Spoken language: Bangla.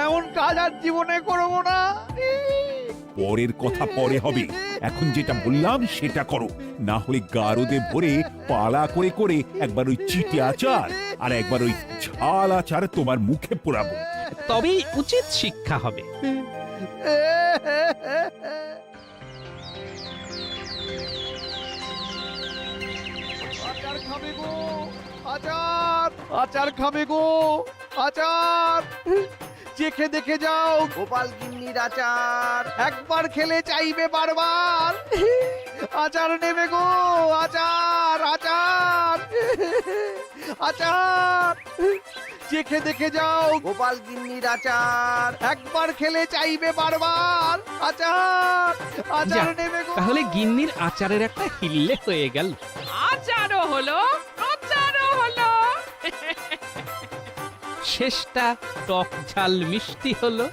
এমন কাজ আর জীবনে করবো না। পরের কথা পরে হবে, এখন যেটা বললাম সেটা করো, না হলে গারদে ভরে পালা করে করে একবার ওই চিটে আচার আর একবার ওই ঝাল আচার তোমার মুখে পোড়াবো। তবেই উচিত শিক্ষা হবে। আচার খাবে গো, আচার, আচার খাবে গো, আচার। চেখে দেখে যাও, গোপাল গিন্নির আচার। একবার খেলে চাইবে বারবার। আচার নেবে গো, আচার, আচার, আচার। চেখে দেখে যাও, গোপাল গিন্নির আচার। একবার খেলে চাইবে বারবার। আচার, আচার যাক, নেবে গো। তাহলে গিন্নির আচারের একটা হিল্লে হয়ে গেল। আচারও হলো, প্রচারও হলো। শেষটা টক ঝাল মিষ্টি হলো।